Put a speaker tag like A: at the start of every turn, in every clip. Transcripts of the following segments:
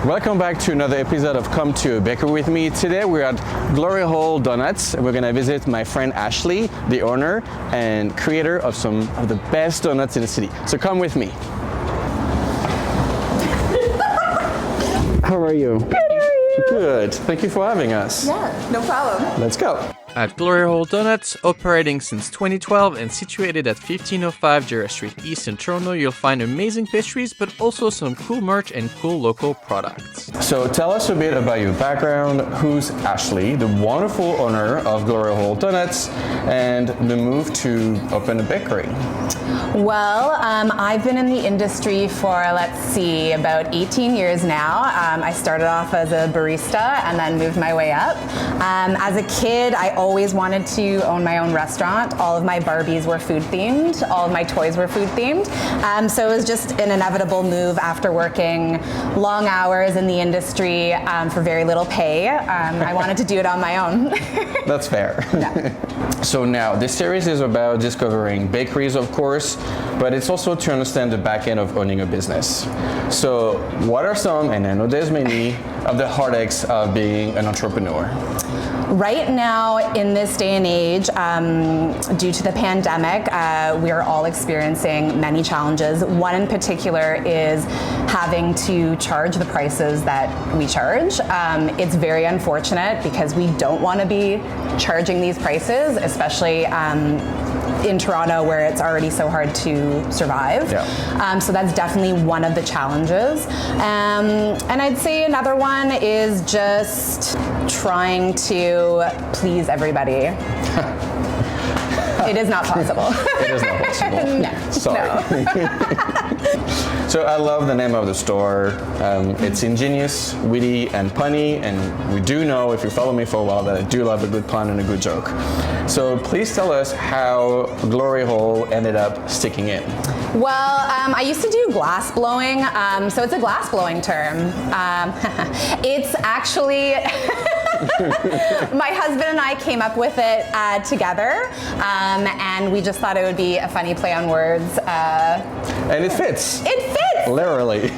A: Welcome back to another episode of Come to a Bakery with me. Today we're at Glory Hole Doughnuts. We're gonna visit my friend Ashley, the owner and creator of some of the best donuts in the city. So come with me. How are you?
B: Good, how are you?
A: Good. Thank you for having us.
B: Yeah, no problem.
A: Let's go.
C: At Glory Hole Doughnuts, operating since 2012 and situated at 1505 Jarrah Street East in Toronto, you'll find amazing pastries, but also some cool merch and cool local products.
A: So tell us a bit about your background. Who's Ashley, the wonderful owner of Glory Hole Doughnuts, and the move to open a bakery?
B: Well, I've been in the industry for, about 18 years now. I started off as a barista and then moved my way up. As a kid, I always wanted to own my own restaurant. All of my Barbies were food themed. All of my toys were food themed. So it was just an inevitable move after working long hours in the industry for very little pay. I wanted to do it on my own.
A: That's fair.
B: Yeah.
A: So now, this series is about discovering bakeries, of course, but it's also to understand the back end of owning a business. So what are some, and I know there's many, of the heartaches of being an entrepreneur?
B: Right now, in this day and age, due to the pandemic, we are all experiencing many challenges. One in particular is having to charge the prices that we charge. It's very unfortunate because we don't want to be charging these prices, especially in Toronto where it's already so hard to survive.
A: Yeah.
B: So that's definitely one of the challenges. And I'd say another one is just trying to please everybody. It is not possible.
A: It is not possible.
B: No.
A: Sorry.
B: No.
A: So I love the name of the store. It's ingenious, witty, and punny, and we do know, if you follow me for a while, that I do love a good pun and a good joke. So please tell us how Glory Hole ended up sticking in.
B: Well, I used to do glass blowing, so it's a glass blowing term. It's actually, my husband and I came up with it together, and we just thought it would be a funny play on words.
A: And it fits.
B: It fits!
A: Literally.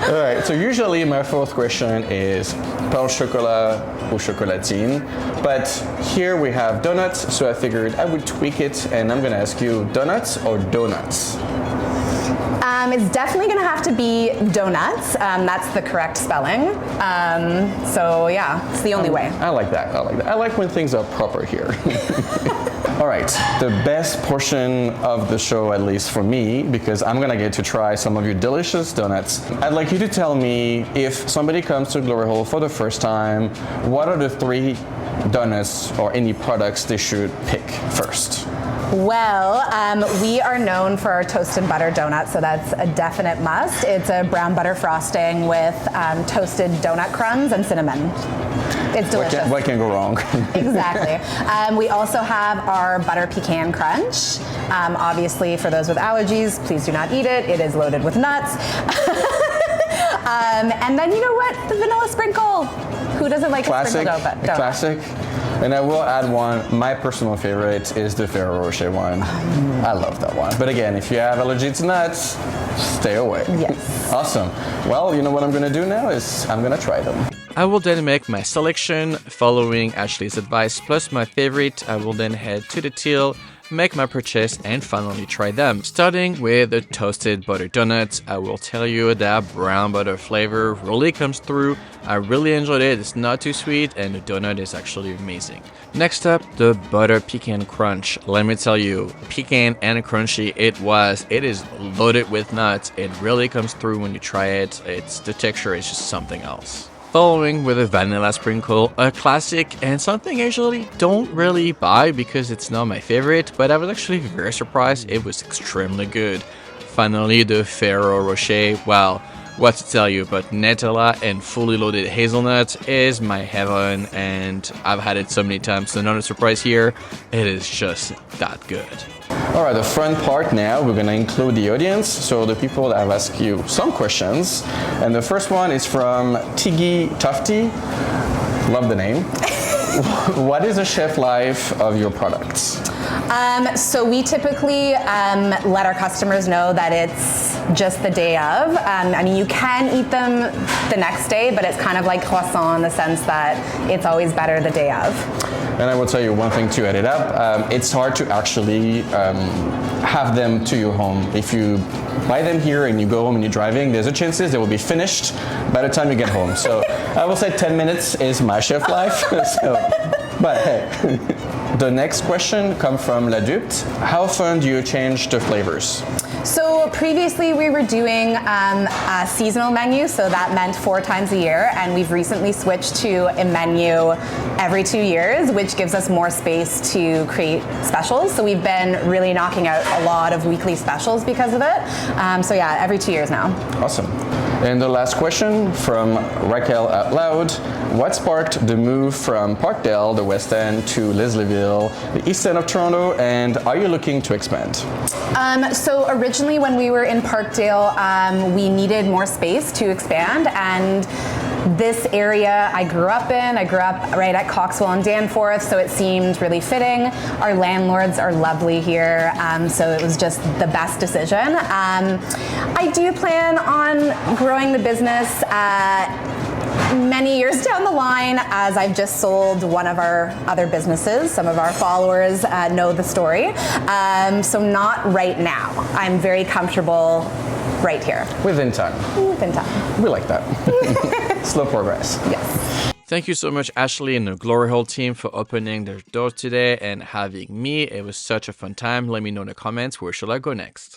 A: All right, so usually my fourth question is pain au chocolat ou chocolatine, but here we have donuts, so I figured I would tweak it, and I'm gonna ask you, donuts or donuts?
B: It's definitely going to have to be Doughnuts. That's the correct spelling. So yeah, it's the only way.
A: I like that. I like when things are proper here. All right, the best portion of the show, at least for me, because I'm gonna get to try some of your delicious donuts. I'd like you to tell me, if somebody comes to Glory Hole for the first time, what are the 3 donuts or any products they should pick first?
B: Well, we are known for our toasted butter donut, so that's a definite must. It's a brown butter frosting with toasted donut crumbs and cinnamon. It's delicious.
A: What can go wrong?
B: Exactly. We also have our butter pecan crunch. Obviously, for those with allergies, please do not eat it. It is loaded with nuts. And then you know what? The vanilla sprinkle. Who doesn't like a sprinkled donut?
A: Classic. And I will add one. My personal favorite is the Ferrero Rocher one. I love that one. But again, if you have allergy to nuts, stay away.
B: Yes.
A: Awesome. Well, you know what I'm gonna do now is I'm gonna try them.
C: I will then make my selection following Ashley's advice plus my favorite. I will then head to the till, make my purchase, and finally try them. Starting with the toasted butter donuts, I will tell you that brown butter flavor really comes through. I really enjoyed it. It's not too sweet, and the donut is actually amazing. Next up, the butter pecan crunch. Let me tell you, pecan and crunchy it is loaded with nuts. It really comes through when you try it. The texture is just something else. Following with a vanilla sprinkle, a classic and something I usually don't really buy because it's not my favorite, but I was actually very surprised. It was extremely good. Finally, the Ferrero Rocher. Well, what to tell you, but Nutella and fully loaded hazelnut is my heaven, and I've had it so many times, so not a surprise here. It is just that good.
A: All right, the fun part now, we're gonna include the audience, so the people that have asked you some questions. And the first one is from Tiggy Tufty. Love the name. What is the shelf life of your products?
B: So we typically let our customers know that it's just the day of. I mean, you can eat them the next day, but it's kind of like croissant in the sense that it's always better the day of.
A: And I will tell you one thing to add it up. It's hard to actually have them to your home. If you buy them here and you go home and you're driving, there's a chances they will be finished by the time you get home. So I will say 10 minutes is my shelf life. But hey. The next question comes from La Dupte. How often do you change the flavors?
B: So previously we were doing a seasonal menu, so that meant 4 times a year, and we've recently switched to a menu every 2 years, which gives us more space to create specials. So we've been really knocking out a lot of weekly specials because of it. So yeah, every 2 years now.
A: Awesome. And the last question from Raquel Out Loud. What sparked the move from Parkdale, the West End, to Leslieville, the East End of Toronto, and are you looking to expand?
B: So originally when we were in Parkdale, we needed more space to expand, and this area I grew up in. I grew up right at Coxwell and Danforth, so it seemed really fitting. Our landlords are lovely here, so it was just the best decision. I do plan on growing the business many years down the line, as I've just sold one of our other businesses. Some of our followers know the story. So not right now. I'm very comfortable right here.
A: Within time.
B: Within time.
A: We like that. Slow progress.
B: Yes.
C: Thank you so much, Ashley and the Glory Hole team, for opening their doors today and having me. It was such a fun time. Let me know in the comments, where should I go next?